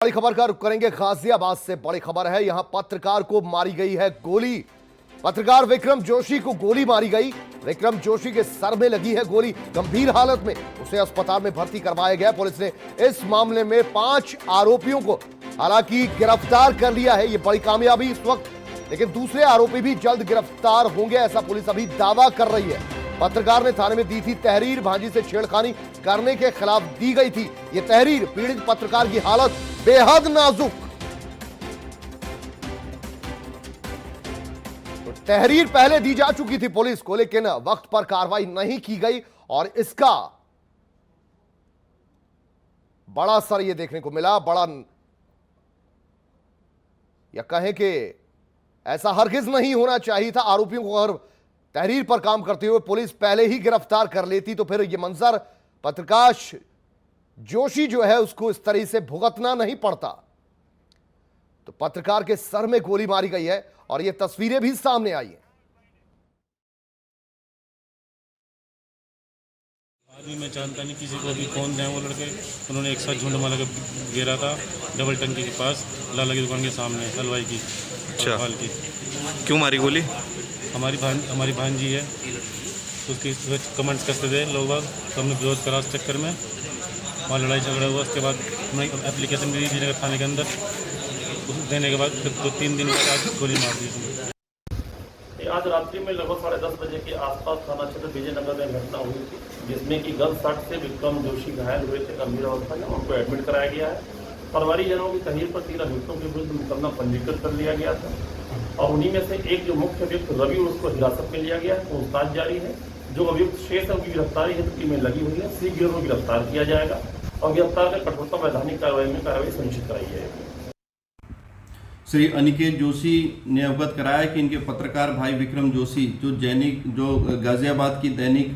बड़ी खबर का रुख करेंगे गाजियाबाद से। बड़ी खबर है, यहां पत्रकार को मारी गई है गोली। पत्रकार विक्रम जोशी को गोली मारी गई। विक्रम जोशी के सर में लगी है गोली। गंभीर हालत में उसे अस्पताल में भर्ती करवाया गया। पुलिस ने इस मामले में 5 आरोपियों को हालांकि गिरफ्तार कर लिया है। यह बड़ी कामयाबी इस वक्त, लेकिन दूसरे आरोपी भी जल्द गिरफ्तार होंगे, ऐसा पुलिस अभी दावा कर रही है। पत्रकार ने थाने में दी थी तहरीर, भांजी से छेड़खानी करने के खिलाफ दी गई थी यह तहरीर। पीड़ित पत्रकार की हालत बेहद नाजुक। तो तहरीर पहले दी जा चुकी थी पुलिस को, लेकिन वक्त पर कार्रवाई नहीं की गई और इसका बड़ा असर यह देखने को मिला। बड़ा या कहें कि ऐसा हरगिज नहीं होना चाहिए था। आरोपियों को अगर तहरीर पर काम करते हुए पुलिस पहले ही गिरफ्तार कर लेती तो फिर यह मंजर पत्रकार जोशी जो है उसको इस तरह से भुगतना नहीं पड़ता। तो पत्रकार के सर में गोली मारी गई है और यह तस्वीरें भी सामने आई हैं। आदमी मैं जानता नहीं किसी को भी, कौन थे वो लड़के। उन्होंने एक साथ झुंड मार के घेरा था डबल टंकी के पास, लाला की दुकान के सामने, हलवाई की। अच्छा, हाल की क्यों मारी गोली? हमारी भांजी है, उसकी कमेंट्स करते थे लोग बाग, तो हमने विरोध करा उस चक्कर में। वहाँ लड़ाई झगड़ा हुआ। उसके बाद हमने एप्लीकेशन भी दी थी नगर थाने के अंदर। उस देने के बाद फिर 2-3 दिन के बाद गोली मार दी थी। आज रात्रि में लगभग 10:30 बजे के आसपास थाना क्षेत्र विजयनगर में घटना हुई थी, जिसमें कि गन शॉट से विक्रम जोशी घायल हुए थे गंभीर अवस्था में। उनको एडमिट कराया गया है। परिवारीजनों की तहरीर पर 3 अभियुक्तों के विरुद्ध मुकदमा पंजीकृत कर लिया गया था और उन्हीं में से एक जो मुख्य अभियुक्त रवि, उसको हिरासत में लिया गया है। पूछताछ जारी है। जो अभियुक्त शेष है उनकी गिरफ्तारी हेतु टीमें लगी हुई है। शीघ्र उनको गिरफ्तार किया जाएगा और गिरफ्तार कर कठोरतम वैधानिक कार्रवाई सुनिश्चित कराई जाएगी। श्री अनिकेत जोशी ने अवगत कराया कि इनके पत्रकार भाई विक्रम जोशी जो गाजियाबाद की दैनिक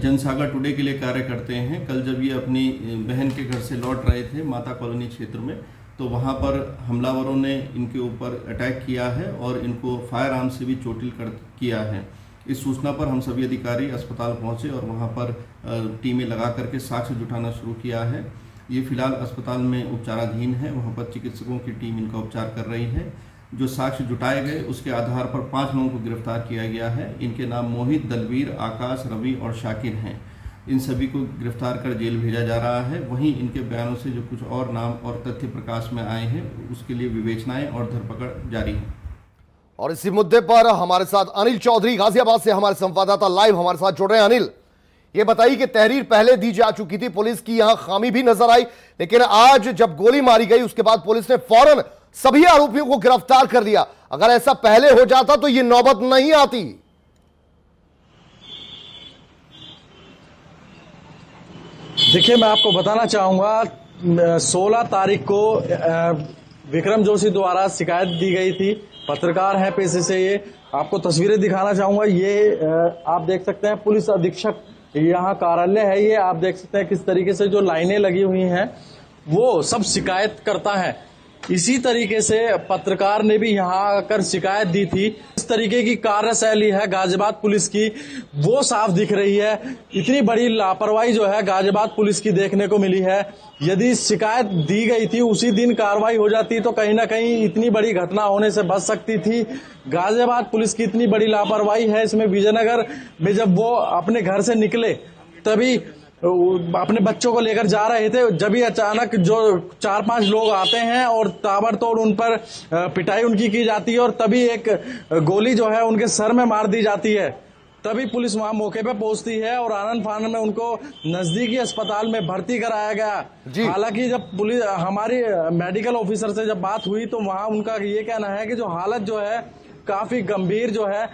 जनसागर टुडे के लिए कार्य करते हैं, कल जब ये अपनी बहन के घर से लौट रहे थे माता कॉलोनी क्षेत्र में, तो वहाँ पर हमलावरों ने इनके ऊपर अटैक किया है और इनको फायर आर्म से भी चोटिल किया है। इस सूचना पर हम सभी अधिकारी अस्पताल पहुँचे और वहाँ पर टीमें लगा करके साक्ष्य जुटाना शुरू किया है। ये फिलहाल अस्पताल में उपचाराधीन है। वहाँ पर चिकित्सकों की टीम इनका उपचार कर रही है। जो साक्ष्य जुटाए गए उसके आधार पर 5 लोगों को गिरफ्तार किया गया है। इनके नाम मोहित, दलवीर, आकाश, रवि और शाकिर हैं। इन सभी को गिरफ्तार कर जेल भेजा जा रहा है। वहीं इनके बयानों से जो कुछ और नाम और तथ्य प्रकाश में आए हैं उसके लिए विवेचनाएं और धरपकड़ जारी है। और इसी मुद्दे पर हमारे साथ अनिल चौधरी गाजियाबाद से हमारे संवाददाता लाइव हमारे साथ जुड़ रहे हैं। अनिल, ये बताइए कि तहरीर पहले दी जा चुकी थी, पुलिस की यहां खामी भी नजर आई, लेकिन आज जब गोली मारी गई उसके बाद पुलिस ने फौरन सभी आरोपियों को गिरफ्तार कर लिया। अगर ऐसा पहले हो जाता तो ये नौबत नहीं आती। देखिए, मैं आपको बताना चाहूंगा 16 तारीख को विक्रम जोशी द्वारा शिकायत दी गई थी। पत्रकार है पेशे से। ये आपको तस्वीरें दिखाना चाहूंगा। ये आप देख सकते हैं पुलिस अधीक्षक यहाँ कार्यालय है। ये आप देख सकते हैं किस तरीके से जो लाइनें लगी हुई हैं वो सब शिकायत करता है। इसी तरीके से पत्रकार ने भी यहाँ आकर शिकायत दी थी। इस तरीके की कार्यशैली है गाजियाबाद पुलिस की, वो साफ दिख रही है। इतनी बड़ी लापरवाही जो है गाजियाबाद पुलिस की देखने को मिली है। यदि शिकायत दी गई थी उसी दिन कार्रवाई हो जाती तो कहीं ना कहीं इतनी बड़ी घटना होने से बच सकती थी। गाजियाबाद पुलिस की इतनी बड़ी लापरवाही है इसमें। विजयनगर में जब वो अपने घर से निकले तभी अपने बच्चों को लेकर जा रहे थे, जब ही अचानक जो 4-5 लोग आते हैं और ताबड़तोड़ उन पर पिटाई उनकी की जाती है और तभी एक गोली जो है उनके सर में मार दी जाती है। तभी पुलिस वहां मौके पे पहुंचती है और आनन फानन में उनको नजदीकी अस्पताल में भर्ती कराया गया। हालांकि जब पुलिस हमारी मेडिकल ऑफिसर से जब बात हुई तो वहां उनका ये कहना है कि जो हालत जो है काफी गंभीर जो है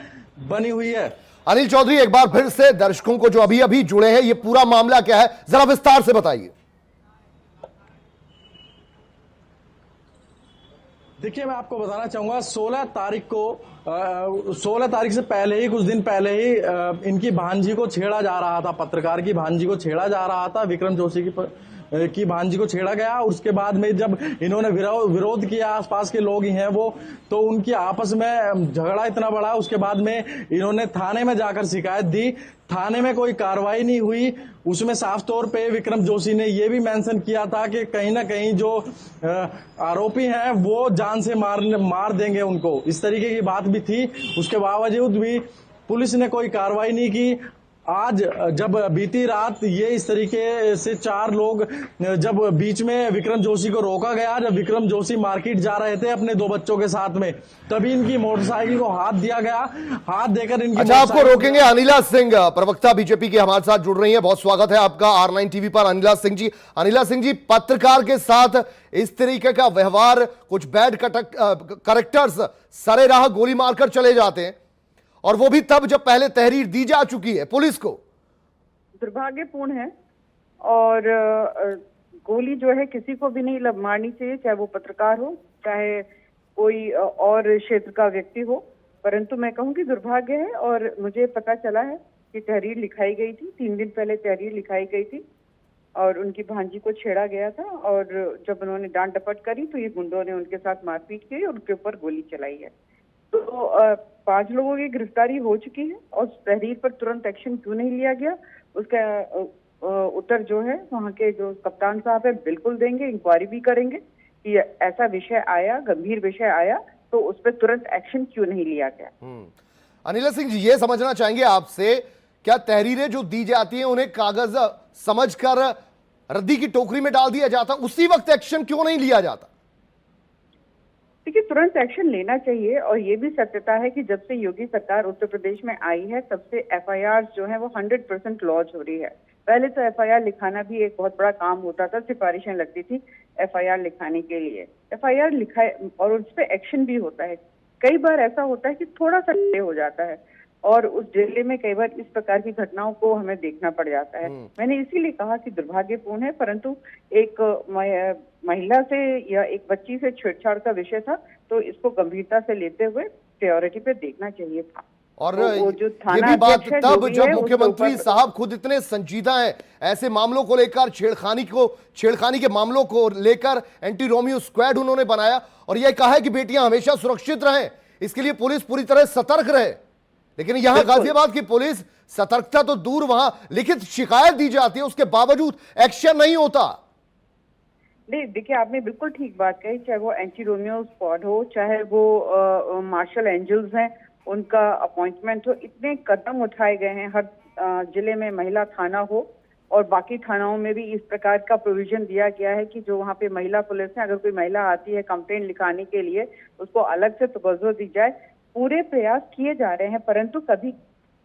बनी हुई है। अनिल चौधरी, एक बार फिर से दर्शकों को जो अभी अभी जुड़े हैं, ये पूरा मामला क्या है, जरा विस्तार से बताइए। देखिए, मैं आपको बताना चाहूंगा 16 तारीख से पहले ही, कुछ दिन पहले ही इनकी भांजी को छेड़ा जा रहा था। पत्रकार की भांजी को छेड़ा जा रहा था। विक्रम जोशी की की भांजी को छेड़ा गया। उसके बाद में जब इन्होंने विरोध किया, आसपास के लोग ही हैं वो, तो उनकी आपस में झगड़ा इतना बड़ा, उसके बाद में इन्होंने थाने में जाकर शिकायत दी। थाने में कोई कार्रवाई नहीं हुई। उसमें साफ तौर पे विक्रम जोशी ने ये भी मेंशन किया था कि कहीं ना कहीं जो आरोपी हैं वो जान से मार देंगे उनको, इस तरीके की बात भी थी। उसके बावजूद भी पुलिस ने कोई कार्रवाई नहीं की। आज जब बीती रात ये इस तरीके से 4 लोग, जब बीच में विक्रम जोशी को रोका गया, जब विक्रम जोशी मार्केट जा रहे थे अपने 2 बच्चों के साथ में, तभी इनकी मोटरसाइकिल को हाथ दिया गया। हाथ देकर इनकी अच्छा, आपको रोकेंगे। अनिला सिंह, प्रवक्ता बीजेपी की, हमारे साथ जुड़ रही हैं। बहुत स्वागत है आपका R9 टीवी पर, अनिला सिंह जी। अनिला सिंह जी, पत्रकार के साथ इस तरीके का व्यवहार, कुछ बैड कैरेक्टर्स सरेराह गोली मारकर चले जाते हैं, और वो भी तब जब पहले तहरीर दी जा चुकी है पुलिस को, दुर्भाग्यपूर्ण है। और गोली जो है किसी को भी नहीं मारनी चाहिए, चाहे वो पत्रकार हो, चाहे कोई और क्षेत्र का व्यक्ति हो। परंतु मैं कहूँगी दुर्भाग्य है। और मुझे पता चला है कि तहरीर लिखाई गई थी, 3 दिन पहले तहरीर लिखाई गई थी और उनकी भांजी को छेड़ा गया था। और जब उन्होंने डांट डपट करी तो ये गुंडों ने उनके साथ मारपीट की और उनके ऊपर गोली चलाई है। तो 5 लोगों की गिरफ्तारी हो चुकी है। और तहरीर पर तुरंत एक्शन क्यों नहीं लिया गया, उसका उत्तर जो है वहाँ के जो कप्तान साहब है बिल्कुल देंगे। इंक्वायरी भी करेंगे कि ऐसा विषय आया, गंभीर विषय आया, तो उस पर तुरंत एक्शन क्यों नहीं लिया गया। अनिला सिंह जी, ये समझना चाहेंगे आपसे, क्या तहरीरें जो दी जाती हैं उन्हें कागज समझकर रद्दी की टोकरी में डाल दिया जाता, उसी वक्त एक्शन क्यों नहीं लिया जाता? देखिए, तुरंत एक्शन लेना चाहिए। और ये भी सत्यता है कि जब से योगी सरकार उत्तर प्रदेश में आई है, तब से FIR जो है वो 100% लॉन्च हो रही है। पहले तो FIR लिखाना भी एक बहुत बड़ा काम होता था, सिफारिशें लगती थी FIR लिखाने के लिए। FIR लिखा और उस पर एक्शन भी होता है। कई बार ऐसा होता है कि थोड़ा सा डिले हो जाता है और उस डिले में कई बार इस प्रकार की घटनाओं को हमें देखना पड़ जाता है। मैंने इसीलिए कहा कि दुर्भाग्यपूर्ण है, परंतु एक महिला से या एक बच्ची से छेड़छाड़ का विषय था, तो इसको गंभीरता से लेते हुए प्रायोरिटी पे देखना चाहिए था। और तो जो ये भी बात तब जब है, मुख्यमंत्री साहब खुद इतने संजीदा हैं ऐसे मामलों को लेकर, छेड़खानी के मामलों को लेकर एंटी रोमियो स्क्वाड उन्होंने बनाया और यह कहा है कि बेटियां हमेशा सुरक्षित रहें, इसके लिए पुलिस पूरी तरह सतर्क रहे। लेकिन यहां गाजियाबाद की पुलिस सतर्कता तो दूर, वहां लिखित शिकायत दी जाती है, उसके बावजूद एक्शन नहीं होता। नहीं, देखिए, आपने बिल्कुल ठीक बात कही। चाहे वो एंटी रोमियो स्क्वाड हो, चाहे वो मार्शल एंजल्स हैं, उनका अपॉइंटमेंट हो, इतने कदम उठाए गए हैं। हर जिले में महिला थाना हो और बाकी थानाओं में भी इस प्रकार का प्रोविजन दिया गया है कि जो वहाँ पे महिला पुलिस है, अगर कोई महिला आती है कंप्लेंट लिखाने के लिए, उसको अलग से तवज्जो दी जाए। पूरे प्रयास किए जा रहे हैं, परंतु कभी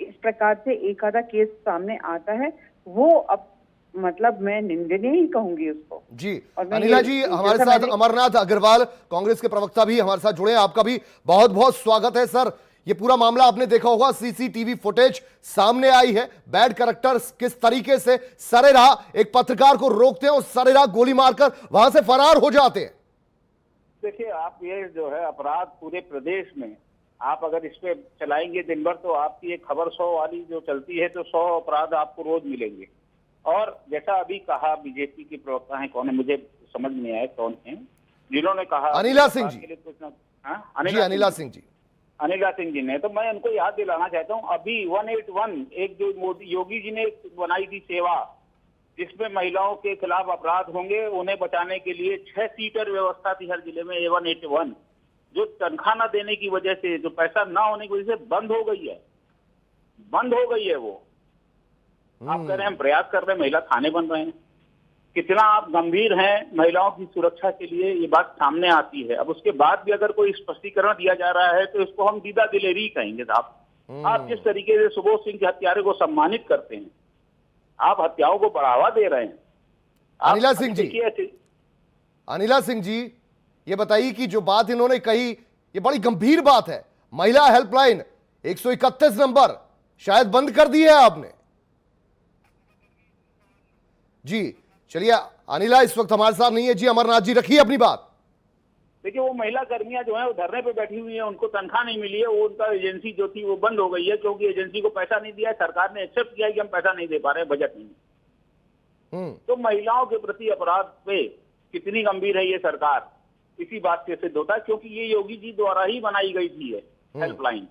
इस प्रकार से एक आधा केस सामने आता है, वो अब मतलब मैं निंदनीय ही कहूंगी उसको। जी, अनिला जी, हमारे साथ अमरनाथ अग्रवाल, कांग्रेस के प्रवक्ता भी हमारे साथ जुड़े हैं। आपका भी बहुत बहुत स्वागत है सर। ये पूरा मामला आपने देखा होगा, CCTV फुटेज सामने आई है, बैड कैरेक्टर्स किस तरीके से सरेराह एक पत्रकार को रोकते हैं और सरेराह गोली मारकर वहां से फरार हो जाते हैं। देखिए, आप ये जो है अपराध पूरे प्रदेश में आप अगर इस पे चलाएंगे दिन भर, तो आपकी एक खबर 100 वाली जो चलती है, तो 100 अपराध आपको रोज मिलेंगे। और जैसा अभी कहा, बीजेपी के प्रवक्ता हैं, कौन है मुझे समझ नहीं आया कौन है, जिन्होंने कहा अनिला सिंह जी। अनिला सिंह जी ने, तो मैं उनको याद दिलाना चाहता हूँ, अभी 181 एक जो मोदी योगी जी ने बनाई थी सेवा, जिसमें महिलाओं के खिलाफ अपराध होंगे, उन्हें बचाने के लिए 6 सीटर व्यवस्था थी हर जिले में। 181 जो तनख्वाह न देने की वजह से, जो पैसा ना होने की वजह से बंद हो गई है वो। आप कह रहे हैं हम प्रयास कर रहे हैं, महिला थाने बन रहे हैं। कितना आप गंभीर हैं महिलाओं की सुरक्षा के लिए, ये बात सामने आती है। अब उसके बाद भी अगर कोई स्पष्टीकरण दिया जा रहा है, तो इसको हम दीदा दिलेरी कहेंगे साहब। आप जिस तरीके से सुबोध सिंह के हत्यारे को सम्मानित करते हैं, आप हत्याओं को बढ़ावा दे रहे हैं। अनिला सिंह जी, ये बताइए कि जो बात इन्होंने कही, ये बड़ी गंभीर बात है। महिला हेल्पलाइन 131 नंबर शायद बंद कर दी है आपने। जी चलिए, अनिला इस वक्त हमारे साथ नहीं है। जी अमरनाथ जी, रखिए अपनी बात। देखिए, वो महिला कर्मियां जो है वो धरने पे बैठी हुई है, उनको तनख्वाह नहीं मिली है, वो उनका एजेंसी जो थी वो बंद हो गई है, क्योंकि एजेंसी को पैसा नहीं दिया है। सरकार ने एक्सेप्ट किया कि हम पैसा नहीं दे पा रहे हैं, बजट नहीं। तो महिलाओं के प्रति अपराध पे कितनी गंभीर है ये सरकार, इसी बात से सिद्ध होता है, क्योंकि ये योगी जी द्वारा ही बनाई गई थी ये हेल्पलाइन।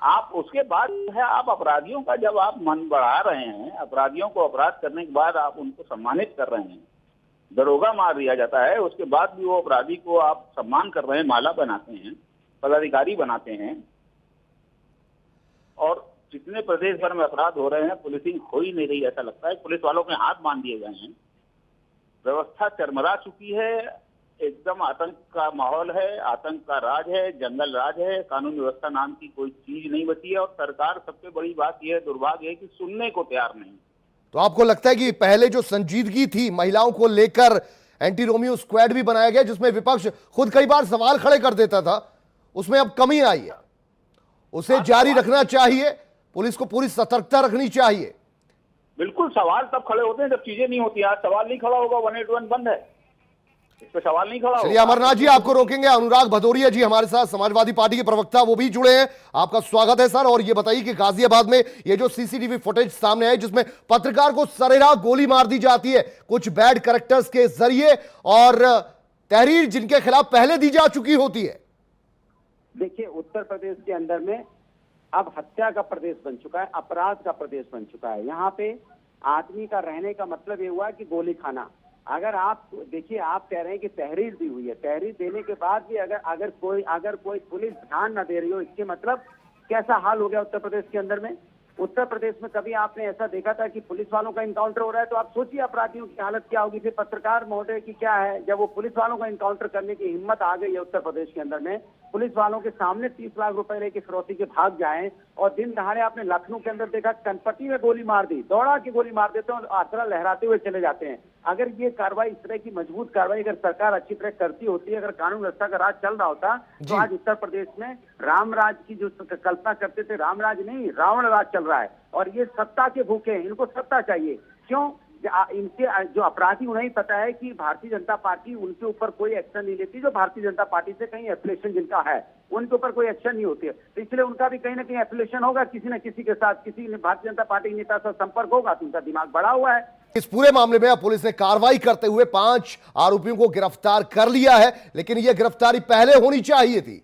आप उसके बाद जो है आप अपराधियों का जब आप मन बढ़ा रहे हैं, अपराधियों को अपराध करने के बाद आप उनको सम्मानित कर रहे हैं, दरोगा मार दिया जाता है, उसके बाद भी वो अपराधी को आप सम्मान कर रहे हैं, माला बनाते हैं, पदाधिकारी बनाते हैं, और जितने प्रदेश भर में अपराध हो रहे हैं पुलिसिंग हो ही नहीं रही, ऐसा लगता है पुलिस वालों के हाथ बांध दिए गए हैं, व्यवस्था चरमरा चुकी है, एकदम आतंक का माहौल है, आतंक का राज है, जंगल राज है, कानून व्यवस्था नाम की कोई चीज नहीं बची है, और सरकार सबसे बड़ी बात यह है, दुर्भाग्य है कि सुनने को तैयार नहीं। तो आपको लगता है कि पहले जो संजीदगी थी महिलाओं को लेकर, एंटी रोमियो स्क्वाड भी बनाया गया जिसमें विपक्ष खुद कई बार सवाल खड़े कर देता था, उसमें अब कमी आई है, उसे जारी रखना चाहिए, पुलिस को पूरी सतर्कता रखनी चाहिए। बिल्कुल, सवाल तब खड़े होते हैं जब चीजें नहीं होती। आज सवाल नहीं खड़ा होगा, 181 बंद है, इस पे सवाल नहीं खड़ा। चलिए अमरनाथ जी आपको रोकेंगे, अनुराग भदौरिया जी हमारे साथ समाजवादी पार्टी के प्रवक्ता वो भी जुड़े हैं, आपका स्वागत है सर। और ये बताइए कि गाजियाबाद में ये जो सीसीटीवी फुटेज सामने है जिसमें पत्रकार को सरेराह गोली मार दी जाती है कुछ बैड कैरेक्टर्स के जरिए, और तहरीर जिनके खिलाफ पहले दी जा चुकी होती है। देखिए, उत्तर प्रदेश के अंदर में अब हत्या का प्रदेश बन चुका है, अपराध का प्रदेश बन चुका है। यहाँ पे आदमी का रहने का मतलब ये हुआ कि गोली खाना। अगर आप देखिए, आप कह रहे हैं कि तहरीर दी हुई है, तहरीर देने के बाद भी अगर कोई पुलिस ध्यान न दे रही हो, इसके मतलब कैसा हाल हो गया उत्तर प्रदेश के अंदर में। उत्तर प्रदेश में कभी आपने ऐसा देखा था कि पुलिस वालों का इनकाउंटर हो रहा है, तो आप सोचिए अपराधियों की हालत क्या होगी। फिर पत्रकार महोदय की क्या है, जब वो पुलिस वालों का इनकाउंटर करने की हिम्मत आ गई है उत्तर प्रदेश के अंदर में, पुलिस वालों के सामने 30 लाख रुपए लेके फिरौती के भाग जाएं, और दिन दहाड़े आपने लखनऊ के अंदर देखा कनपट्टी में गोली मार दी, दौड़ा के गोली मार देते हैं और आसरा लहराते हुए चले जाते हैं। अगर ये कार्रवाई, इस तरह की मजबूत कार्रवाई अगर सरकार अच्छी तरह करती होती, अगर कानून व्यवस्था का राज चल रहा होता, तो आज उत्तर प्रदेश में राम राज की जो कल्पना करते थे, राम राज नहीं रावण राज चल रहा है। और ये सत्ता के भूखे हैं, इनको सत्ता चाहिए। क्यों? इनके जो अपराधी, उन्हें पता है कि भारतीय जनता पार्टी उनके ऊपर कोई एक्शन नहीं लेती, जो भारतीय जनता पार्टी से कहीं एफिलिएशन जिनका है उनके ऊपर कोई एक्शन नहीं होती है, तो इसलिए उनका भी कहीं ना कहीं एफिलिएशन होगा किसी न किसी के साथ, किसी ने भारतीय जनता पार्टी के नेता से संपर्क होगा, तो उनका दिमाग बढ़ा हुआ है। इस पूरे मामले में अब पुलिस ने कार्रवाई करते हुए 5 आरोपियों को गिरफ्तार कर लिया है, लेकिन यह गिरफ्तारी पहले होनी चाहिए थी।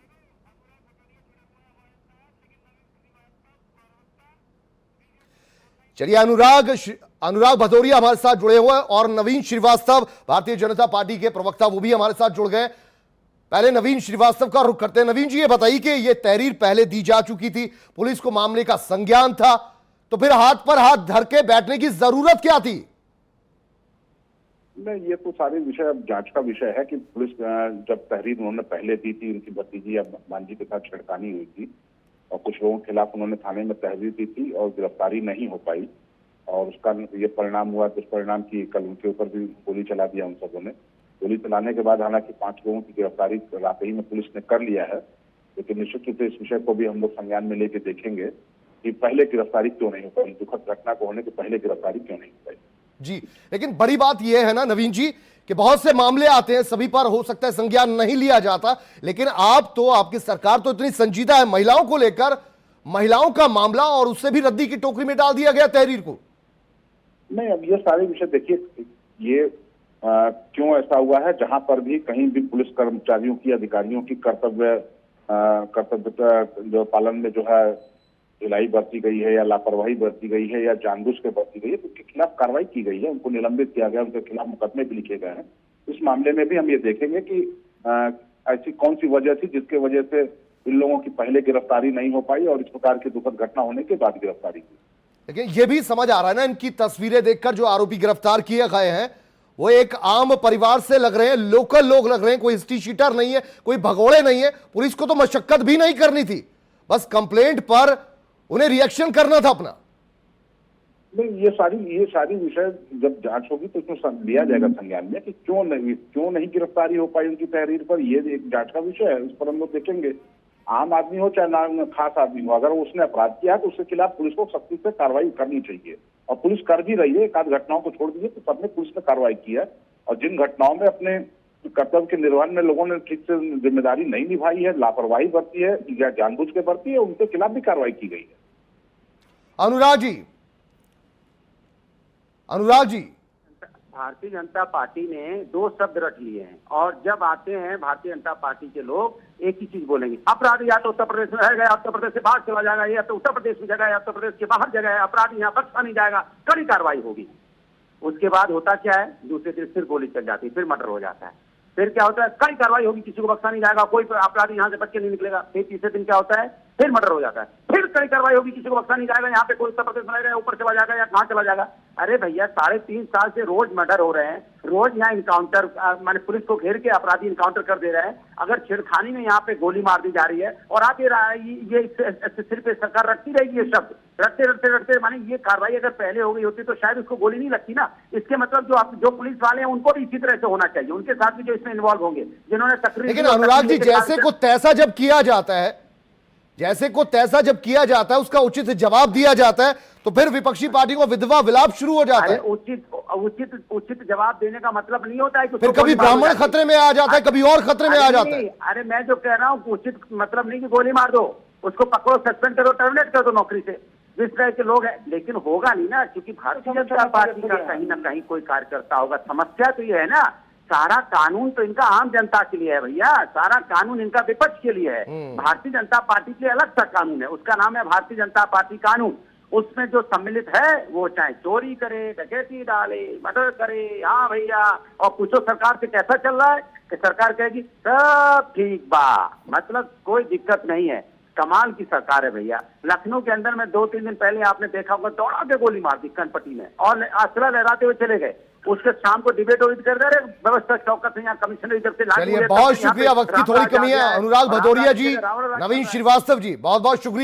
चलिए अनुराग भदौरिया हमारे साथ जुड़े हुए हैं, और नवीन श्रीवास्तव भारतीय जनता पार्टी के प्रवक्ता वो भी हमारे साथ जुड़ गए। पहले नवीन श्रीवास्तव का रुख करते हैं। नवीन जी, ये बताइए कि ये तहरीर पहले दी जा चुकी थी, पुलिस को मामले का संज्ञान था, तो फिर हाथ पर हाथ धर के बैठने की जरूरत क्या थी? नहीं, ये तो सारे विषय अब जांच का विषय है कि पुलिस जब तहरीर उन्होंने पहले दी थी, उनकी भतीजी या भांजी के साथ छेड़खानी हुई थी और कुछ लोगों के खिलाफ उन्होंने थाने में तहरीर दी थी और गिरफ्तारी नहीं हो पाई, और उसका ये परिणाम हुआ, दुष्परिणाम की कल उनके ऊपर भी गोली चला दिया उन सबों ने। गोली चलाने के बाद हालांकि 5 लोगों की गिरफ्तारी रात ही में पुलिस ने कर लिया है, लेकिन निश्चित रूप से इस विषय को भी हम लोग संज्ञान में लेके देखेंगे कि पहले गिरफ्तारी क्यों नहीं हो पाई, दुखद घटना को होने के पहले गिरफ्तारी क्यों नहीं हो पाई। जी, लेकिन बड़ी बात यह है ना नवीन जी कि बहुत से मामले आते हैं, सभी पर हो सकता है संज्ञान नहीं लिया जाता, लेकिन आपकी सरकार तो इतनी संजीदा है महिलाओं को लेकर, महिलाओं का मामला और उससे भी रद्दी की टोकरी में डाल दिया गया तहरीर को। नहीं, अब ये सारे विषय देखिए, ये क्यों ऐसा हुआ है, जहां पर भी कहीं भी पुलिस कर्मचारियों की, अधिकारियों की कर्तव्य जो पालन में जो है ढिलाई बरती गई है या लापरवाही बरती गई है या जानबूझ के बरती गई है, तो उनके खिलाफ कार्रवाई की गई है, उनको निलंबित किया गया, उनके खिलाफ मुकदमे भी लिखे गए हैं। इस मामले में भी हम ये देखेंगे कि ऐसी कौन सी वजह थी जिसके वजह से इन लोगों की पहले गिरफ्तारी नहीं हो पाई और इस प्रकार की दुखद घटना होने के बाद गिरफ्तारी की। लेकिन ये भी समझ आ रहा है ना, इनकी तस्वीरें देखकर जो आरोपी गिरफ्तार किए गए हैं वो एक आम परिवार से लग रहे हैं, लोकल लोग लग रहे हैं, कोई हिस्ट्री शीटर नहीं है, कोई भगोड़े नहीं है। पुलिस को तो मशक्कत भी नहीं करनी थी, बस कंप्लेंट पर उन्हें रिएक्शन करना था अपना। नहीं, ये सारी विषय जब जांच होगी तो इसमें लिया जाएगा संज्ञान में कि क्यों नहीं गिरफ्तारी हो पाई उनकी तहरीर पर। ये एक जांच का विषय है, इस पर हम लोग देखेंगे। आम आदमी हो चाहे ना खास आदमी हो, अगर उसने अपराध किया है तो उसके खिलाफ पुलिस को सख्ती से कार्रवाई करनी चाहिए, और पुलिस कर भी रही है। एक आध घटनाओं को छोड़ दीजिए तो सब में पुलिस ने कार्रवाई की है, और जिन घटनाओं में अपने कर्तव्य के निर्वहन में लोगों ने ठीक से जिम्मेदारी नहीं निभाई है, लापरवाही बरती है या जानबूझ के बरती है, उनके खिलाफ भी कार्रवाई की गई है। अनुराग जी, भारतीय जनता पार्टी ने 2 शब्द रट लिए हैं और जब आते हैं भारतीय जनता पार्टी के लोग एक ही चीज बोलेंगे, अपराधी या तो उत्तर प्रदेश में रहेगा या उत्तर प्रदेश से बाहर चला जाएगा, या तो उत्तर प्रदेश में जगह है या उत्तर प्रदेश के बाहर जगह है, अपराधी यहाँ बख्शा नहीं जाएगा, कड़ी कार्रवाई होगी। उसके बाद होता क्या है, दूसरे दिन फिर गोली चल जाती है, फिर मर्डर हो जाता है, फिर क्या होता है, कड़ी कार्रवाई होगी, किसी को बख्शा नहीं जाएगा, कोई अपराधी यहाँ से बच के नहीं निकलेगा, फिर तीसरे दिन क्या होता है, फिर मर्डर हो जाता है, फिर कड़ी कार्रवाई होगी, किसी को बख्शा नहीं जाएगा, यहाँ पे कोई उत्तर प्रदेश में रहेगा, ऊपर चला जाएगा या कहाँ चला जाएगा। अरे भैया 3.5 साल से रोज मर्डर हो रहे हैं, रोज यहाँ इनकाउंटर, माने पुलिस को घेर के अपराधी इनकाउंटर कर दे रहे हैं। अगर छेड़खानी में यहाँ पे गोली मार दी जा रही है और आप ये सिर्फ सरकार रखती रहेगी, ये शब्द रखते माने ये कार्रवाई अगर पहले हो गई होती तो शायद उसको गोली नहीं लगती ना। इसके मतलब जो पुलिस वाले हैं उनको भी इसी तरह से होना चाहिए, उनके साथ भी जो इसमें इन्वॉल्व होंगे, जिन्होंने सक्रिय। लेकिन अनुराग जी, जैसे को तैसा जब किया जाता है, जैसे को तैसा जब किया जाता है, उसका उचित जवाब दिया जाता है, तो फिर विपक्षी पार्टी को विधवा विलाप शुरू हो जाता है। उचित जवाब देने का मतलब नहीं होता है कि फिर कभी ब्राह्मण खतरे में आ जाता है, कभी और खतरे में आ जाता है। अरे मैं जो कह रहा हूँ उचित मतलब नहीं कि गोली मार दो, उसको पकड़ो, सस्पेंड करो, टर्मिनेट कर दो नौकरी से, जिस तरह के लोग हैं। लेकिन होगा नहीं ना, क्योंकि भारतीय जनता पार्टी का कहीं ना कहीं कोई कार्यकर्ता होगा। समस्या तो ये है ना, सारा कानून तो इनका आम जनता के लिए है भैया, सारा कानून इनका विपक्ष के लिए है। भारतीय जनता पार्टी के लिए अलग सा कानून है, उसका नाम है भारतीय जनता पार्टी कानून। उसमें जो सम्मिलित है वो चाहे चोरी करे, डकैती डाले, मर्डर करे, हाँ भैया, और पूछो सरकार से कैसा चल रहा है, कि सरकार कहेगी सब ठीक बा, मतलब कोई दिक्कत नहीं है। कमाल की सरकार है भैया। लखनऊ के अंदर में 2-3 दिन पहले आपने देखा होगा, दौड़ा के गोली मार दी कनपट्टी में और असला लहराते हुए चले गए। उसके शाम को डिबेट कर रहे, व्यवस्था चौकस यहाँ कमिश्नर इधर से। चलिए, बहुत शुक्रिया, वक्त की थोड़ी कमी है। अनुराग भदौरिया जी, नवीन श्रीवास्तव जी, बहुत बहुत शुक्रिया।